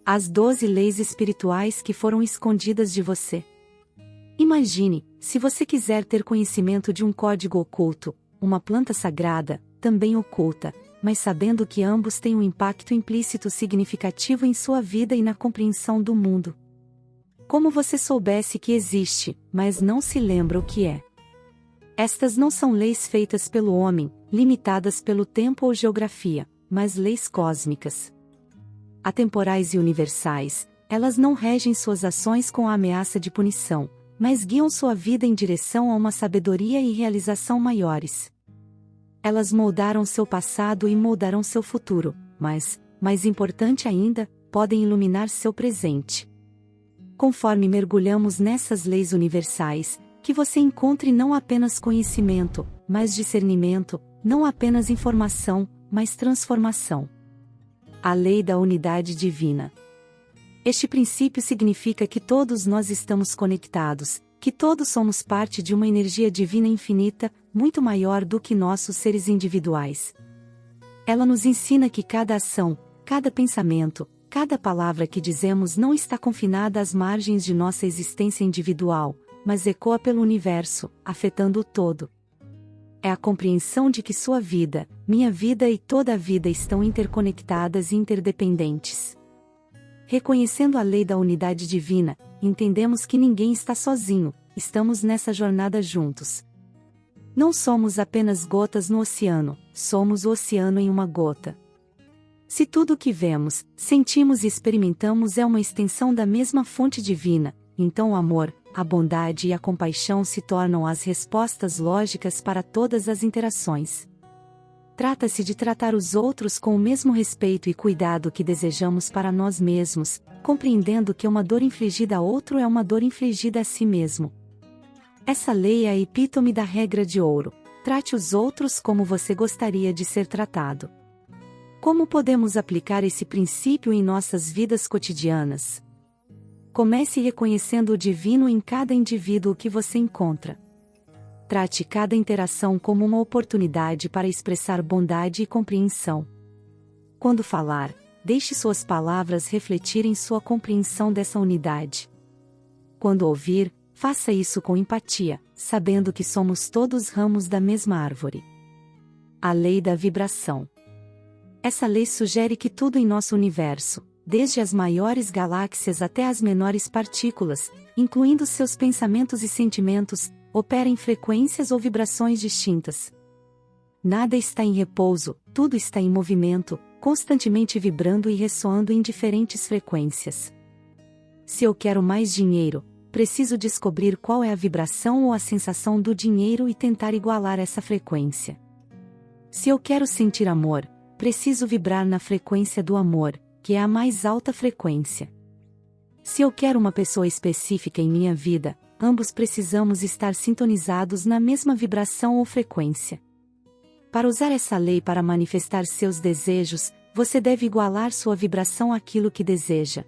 As 12 leis espirituais que foram escondidas de você. Imagine, se você quiser ter conhecimento de um código oculto, uma planta sagrada, também oculta, mas sabendo que ambos têm um impacto implícito significativo em sua vida e na compreensão do mundo. Como você soubesse que existe, mas não se lembra o que é. Estas não são leis feitas pelo homem, limitadas pelo tempo ou geografia, mas leis cósmicas. Atemporais e universais, elas não regem suas ações com a ameaça de punição, mas guiam sua vida em direção a uma sabedoria e realização maiores. Elas moldaram seu passado e moldarão seu futuro, mas, mais importante ainda, podem iluminar seu presente. Conforme mergulhamos nessas leis universais, que você encontre não apenas conhecimento, mas discernimento, não apenas informação, mas transformação. A lei da unidade divina. Este princípio significa que todos nós estamos conectados, que todos somos parte de uma energia divina infinita, muito maior do que nossos seres individuais. Ela nos ensina que cada ação, cada pensamento, cada palavra que dizemos não está confinada às margens de nossa existência individual, mas ecoa pelo universo, afetando o todo. É a compreensão de que sua vida, minha vida e toda a vida estão interconectadas e interdependentes. Reconhecendo a lei da unidade divina, entendemos que ninguém está sozinho, estamos nessa jornada juntos. Não somos apenas gotas no oceano, somos o oceano em uma gota. Se tudo o que vemos, sentimos e experimentamos é uma extensão da mesma fonte divina, então o amor, a bondade e a compaixão se tornam as respostas lógicas para todas as interações. Trata-se de tratar os outros com o mesmo respeito e cuidado que desejamos para nós mesmos, compreendendo que uma dor infligida a outro é uma dor infligida a si mesmo. Essa lei é a epítome da regra de ouro: trate os outros como você gostaria de ser tratado. Como podemos aplicar esse princípio em nossas vidas cotidianas? Comece reconhecendo o divino em cada indivíduo que você encontra. Trate cada interação como uma oportunidade para expressar bondade e compreensão. Quando falar, deixe suas palavras refletirem sua compreensão dessa unidade. Quando ouvir, faça isso com empatia, sabendo que somos todos ramos da mesma árvore. A lei da vibração. Essa lei sugere que tudo em nosso universo, desde as maiores galáxias até as menores partículas, incluindo seus pensamentos e sentimentos, opera em frequências ou vibrações distintas. Nada está em repouso, tudo está em movimento, constantemente vibrando e ressoando em diferentes frequências. Se eu quero mais dinheiro, preciso descobrir qual é a vibração ou a sensação do dinheiro e tentar igualar essa frequência. Se eu quero sentir amor, preciso vibrar na frequência do amor, que é a mais alta frequência. Se eu quero uma pessoa específica em minha vida, ambos precisamos estar sintonizados na mesma vibração ou frequência. Para usar essa lei para manifestar seus desejos, você deve igualar sua vibração àquilo que deseja.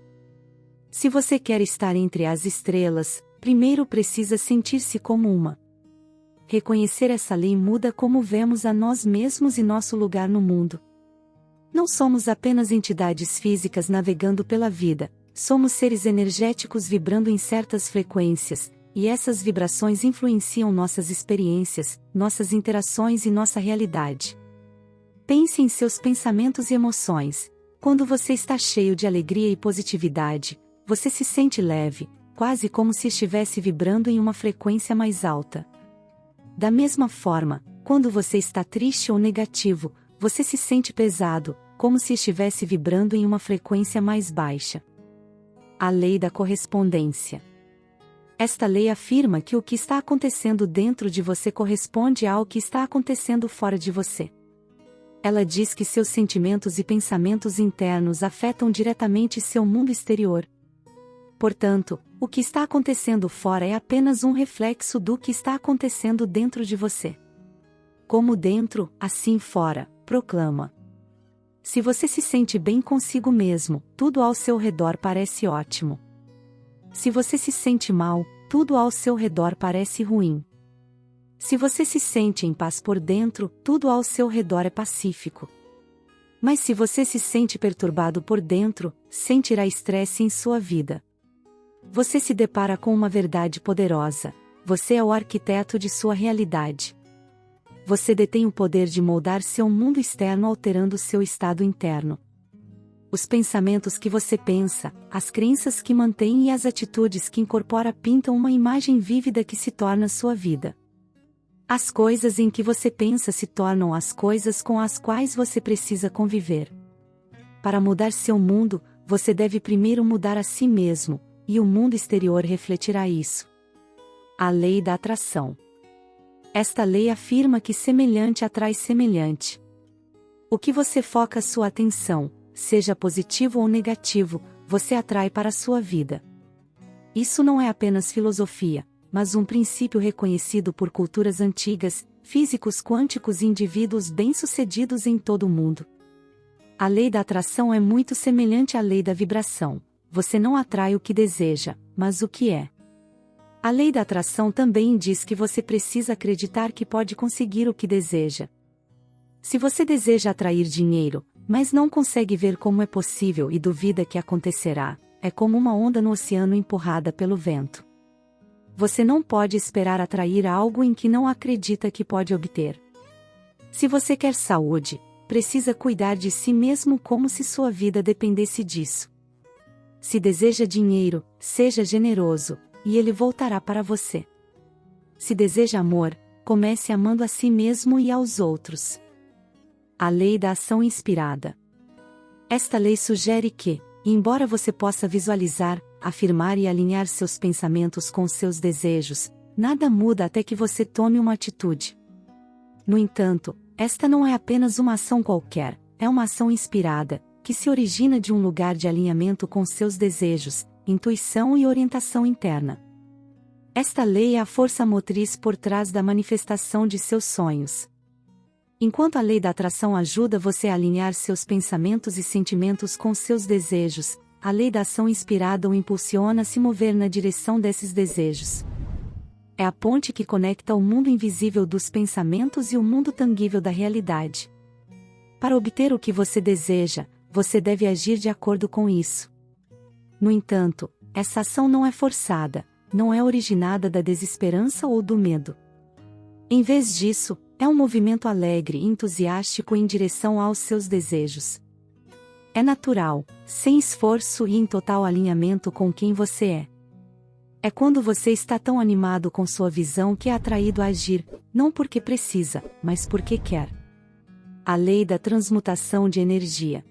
Se você quer estar entre as estrelas, primeiro precisa sentir-se como uma. Reconhecer essa lei muda como vemos a nós mesmos e nosso lugar no mundo. Não somos apenas entidades físicas navegando pela vida, somos seres energéticos vibrando em certas frequências, e essas vibrações influenciam nossas experiências, nossas interações e nossa realidade. Pense em seus pensamentos e emoções. Quando você está cheio de alegria e positividade, você se sente leve, quase como se estivesse vibrando em uma frequência mais alta. Da mesma forma, quando você está triste ou negativo, você se sente pesado, como se estivesse vibrando em uma frequência mais baixa. A lei da correspondência. Esta lei afirma que o que está acontecendo dentro de você corresponde ao que está acontecendo fora de você. Ela diz que seus sentimentos e pensamentos internos afetam diretamente seu mundo exterior. Portanto, o que está acontecendo fora é apenas um reflexo do que está acontecendo dentro de você. Como dentro, assim fora, proclama. Se você se sente bem consigo mesmo, tudo ao seu redor parece ótimo. Se você se sente mal, tudo ao seu redor parece ruim. Se você se sente em paz por dentro, tudo ao seu redor é pacífico. Mas se você se sente perturbado por dentro, sentirá estresse em sua vida. Você se depara com uma verdade poderosa: você é o arquiteto de sua realidade. Você detém o poder de moldar seu mundo externo alterando seu estado interno. Os pensamentos que você pensa, as crenças que mantém e as atitudes que incorpora pintam uma imagem vívida que se torna sua vida. As coisas em que você pensa se tornam as coisas com as quais você precisa conviver. Para mudar seu mundo, você deve primeiro mudar a si mesmo, e o mundo exterior refletirá isso. A lei da atração. Esta lei afirma que semelhante atrai semelhante. O que você foca sua atenção, seja positivo ou negativo, você atrai para a sua vida. Isso não é apenas filosofia, mas um princípio reconhecido por culturas antigas, físicos quânticos e indivíduos bem-sucedidos em todo o mundo. A lei da atração é muito semelhante à lei da vibração. Você não atrai o que deseja, mas o que é. A lei da atração também diz que você precisa acreditar que pode conseguir o que deseja. Se você deseja atrair dinheiro, mas não consegue ver como é possível e duvida que acontecerá, é como uma onda no oceano empurrada pelo vento. Você não pode esperar atrair algo em que não acredita que pode obter. Se você quer saúde, precisa cuidar de si mesmo como se sua vida dependesse disso. Se deseja dinheiro, seja generoso, e ele voltará para você. Se deseja amor, comece amando a si mesmo e aos outros. A lei da ação inspirada. Esta lei sugere que, embora você possa visualizar, afirmar e alinhar seus pensamentos com seus desejos, nada muda até que você tome uma atitude. No entanto, esta não é apenas uma ação qualquer, é uma ação inspirada, que se origina de um lugar de alinhamento com seus desejos, intuição e orientação interna. Esta lei é a força motriz por trás da manifestação de seus sonhos. Enquanto a lei da atração ajuda você a alinhar seus pensamentos e sentimentos com seus desejos, a lei da ação inspirada o impulsiona a se mover na direção desses desejos. É a ponte que conecta o mundo invisível dos pensamentos e o mundo tangível da realidade. Para obter o que você deseja, você deve agir de acordo com isso. No entanto, essa ação não é forçada, não é originada da desesperança ou do medo. Em vez disso, é um movimento alegre e entusiástico em direção aos seus desejos. É natural, sem esforço e em total alinhamento com quem você é. É quando você está tão animado com sua visão que é atraído a agir, não porque precisa, mas porque quer. A lei da transmutação de energia.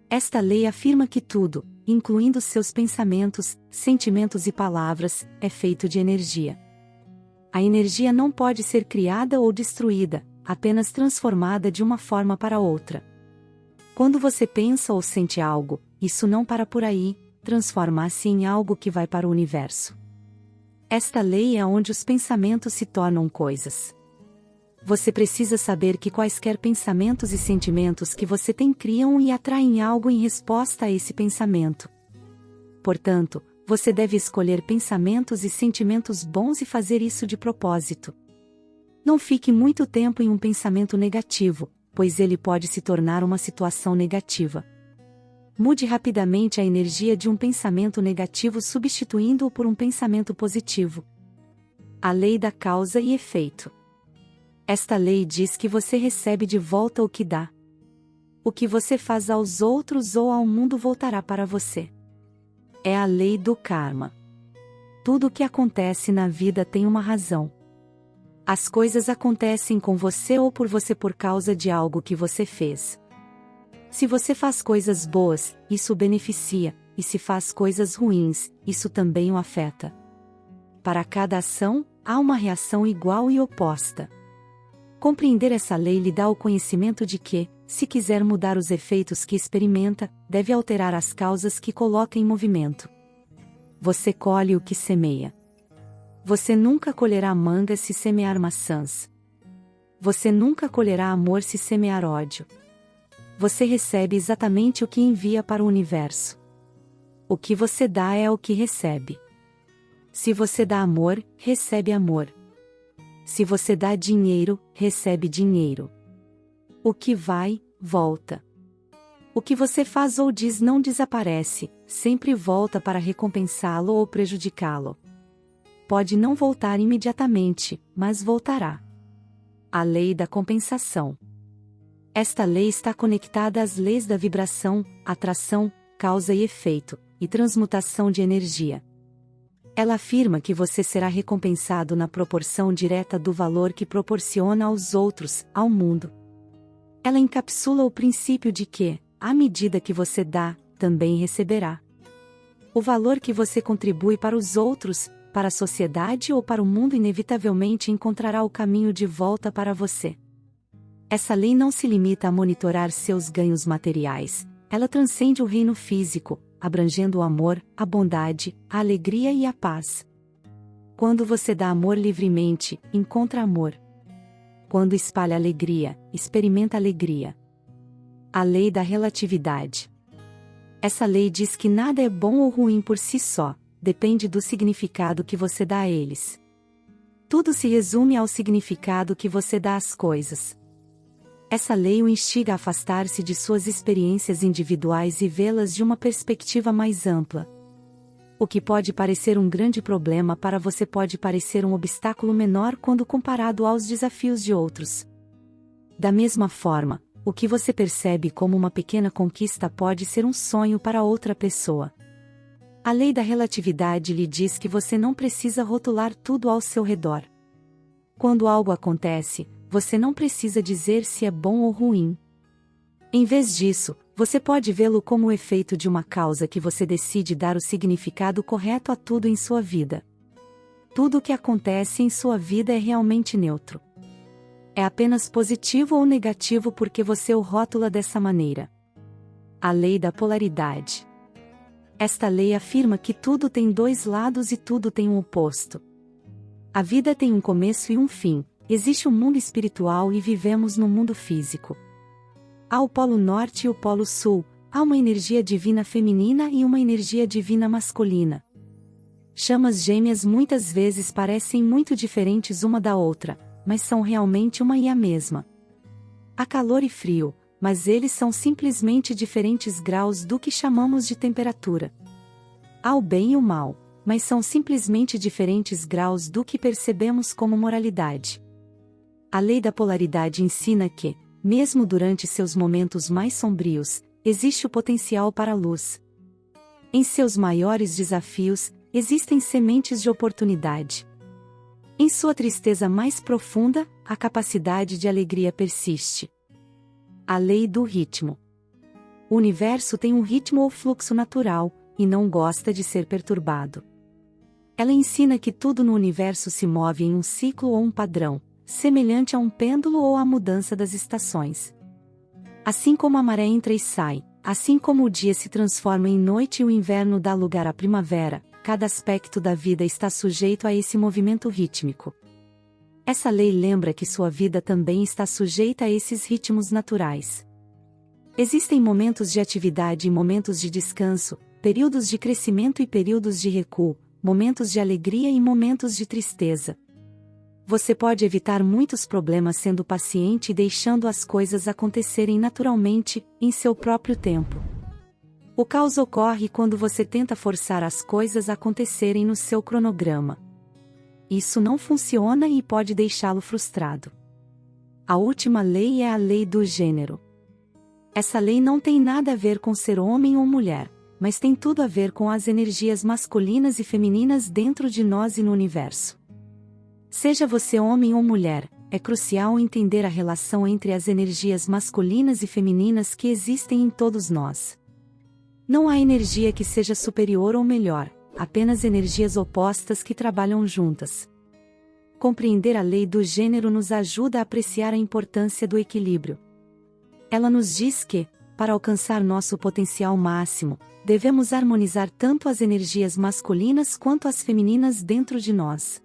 Esta lei afirma que tudo, incluindo seus pensamentos, sentimentos e palavras, é feito de energia. A energia não pode ser criada ou destruída, apenas transformada de uma forma para outra. Quando você pensa ou sente algo, isso não para por aí, transforma-se em algo que vai para o universo. Esta lei é onde os pensamentos se tornam coisas. Você precisa saber que quaisquer pensamentos e sentimentos que você tem criam e atraem algo em resposta a esse pensamento. Portanto, você deve escolher pensamentos e sentimentos bons e fazer isso de propósito. Não fique muito tempo em um pensamento negativo, pois ele pode se tornar uma situação negativa. Mude rapidamente a energia de um pensamento negativo substituindo-o por um pensamento positivo. A lei da causa e efeito. Esta lei diz que você recebe de volta o que dá. O que você faz aos outros ou ao mundo voltará para você. É a lei do karma. Tudo o que acontece na vida tem uma razão. As coisas acontecem com você ou por você por causa de algo que você fez. Se você faz coisas boas, isso o beneficia, e se faz coisas ruins, isso também o afeta. Para cada ação, há uma reação igual e oposta. Compreender essa lei lhe dá o conhecimento de que, se quiser mudar os efeitos que experimenta, deve alterar as causas que coloca em movimento. Você colhe o que semeia. Você nunca colherá mangas se semear maçãs. Você nunca colherá amor se semear ódio. Você recebe exatamente o que envia para o universo. O que você dá é o que recebe. Se você dá amor, recebe amor. Se você dá dinheiro, recebe dinheiro. O que vai, volta. O que você faz ou diz não desaparece, sempre volta para recompensá-lo ou prejudicá-lo. Pode não voltar imediatamente, mas voltará. A lei da compensação. Esta lei está conectada às leis da vibração, atração, causa e efeito, e transmutação de energia. Ela afirma que você será recompensado na proporção direta do valor que proporciona aos outros, ao mundo. Ela encapsula o princípio de que, à medida que você dá, também receberá. O valor que você contribui para os outros, para a sociedade ou para o mundo inevitavelmente encontrará o caminho de volta para você. Essa lei não se limita a monitorar seus ganhos materiais, ela transcende o reino físico, abrangendo o amor, a bondade, a alegria e a paz. Quando você dá amor livremente, encontra amor. Quando espalha alegria, experimenta alegria. A lei da relatividade. Essa lei diz que nada é bom ou ruim por si só, depende do significado que você dá a eles. Tudo se resume ao significado que você dá às coisas. Essa lei o instiga a afastar-se de suas experiências individuais e vê-las de uma perspectiva mais ampla. O que pode parecer um grande problema para você pode parecer um obstáculo menor quando comparado aos desafios de outros. Da mesma forma, o que você percebe como uma pequena conquista pode ser um sonho para outra pessoa. A lei da relatividade lhe diz que você não precisa rotular tudo ao seu redor. Quando algo acontece, você não precisa dizer se é bom ou ruim. Em vez disso, você pode vê-lo como o efeito de uma causa que você decide dar o significado correto a tudo em sua vida. Tudo o que acontece em sua vida é realmente neutro. É apenas positivo ou negativo porque você o rótula dessa maneira. A lei da polaridade. Esta lei afirma que tudo tem dois lados e tudo tem um oposto. A vida tem um começo e um fim, existe um mundo espiritual e vivemos no mundo físico. Há o polo norte e o polo sul, há uma energia divina feminina e uma energia divina masculina. Chamas gêmeas muitas vezes parecem muito diferentes uma da outra, mas são realmente uma e a mesma. Há calor e frio, mas eles são simplesmente diferentes graus do que chamamos de temperatura. Há o bem e o mal, mas são simplesmente diferentes graus do que percebemos como moralidade. A lei da polaridade ensina que, mesmo durante seus momentos mais sombrios, existe o potencial para a luz. Em seus maiores desafios, existem sementes de oportunidade. Em sua tristeza mais profunda, a capacidade de alegria persiste. A lei do ritmo. O universo tem um ritmo ou fluxo natural, e não gosta de ser perturbado. Ela ensina que tudo no universo se move em um ciclo ou um padrão, semelhante a um pêndulo ou à mudança das estações. Assim como a maré entra e sai, assim como o dia se transforma em noite e o inverno dá lugar à primavera, cada aspecto da vida está sujeito a esse movimento rítmico. Essa lei lembra que sua vida também está sujeita a esses ritmos naturais. Existem momentos de atividade e momentos de descanso, períodos de crescimento e períodos de recuo, momentos de alegria e momentos de tristeza. Você pode evitar muitos problemas sendo paciente e deixando as coisas acontecerem naturalmente, em seu próprio tempo. O caos ocorre quando você tenta forçar as coisas a acontecerem no seu cronograma. Isso não funciona e pode deixá-lo frustrado. A última lei é a lei do gênero. Essa lei não tem nada a ver com ser homem ou mulher, mas tem tudo a ver com as energias masculinas e femininas dentro de nós e no universo. Seja você homem ou mulher, é crucial entender a relação entre as energias masculinas e femininas que existem em todos nós. Não há energia que seja superior ou melhor, apenas energias opostas que trabalham juntas. Compreender a lei do gênero nos ajuda a apreciar a importância do equilíbrio. Ela nos diz que, para alcançar nosso potencial máximo, devemos harmonizar tanto as energias masculinas quanto as femininas dentro de nós.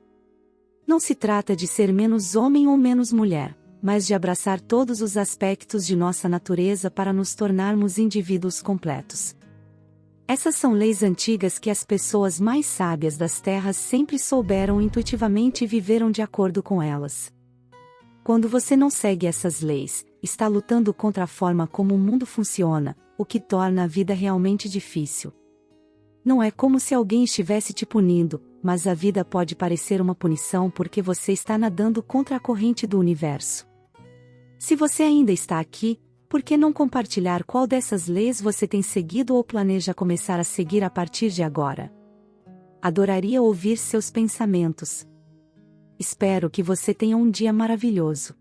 Não se trata de ser menos homem ou menos mulher, mas de abraçar todos os aspectos de nossa natureza para nos tornarmos indivíduos completos. Essas são leis antigas que as pessoas mais sábias das terras sempre souberam intuitivamente e viveram de acordo com elas. Quando você não segue essas leis, está lutando contra a forma como o mundo funciona, o que torna a vida realmente difícil. Não é como se alguém estivesse te punindo, mas a vida pode parecer uma punição porque você está nadando contra a corrente do universo. Se você ainda está aqui, por que não compartilhar qual dessas leis você tem seguido ou planeja começar a seguir a partir de agora? Adoraria ouvir seus pensamentos. Espero que você tenha um dia maravilhoso.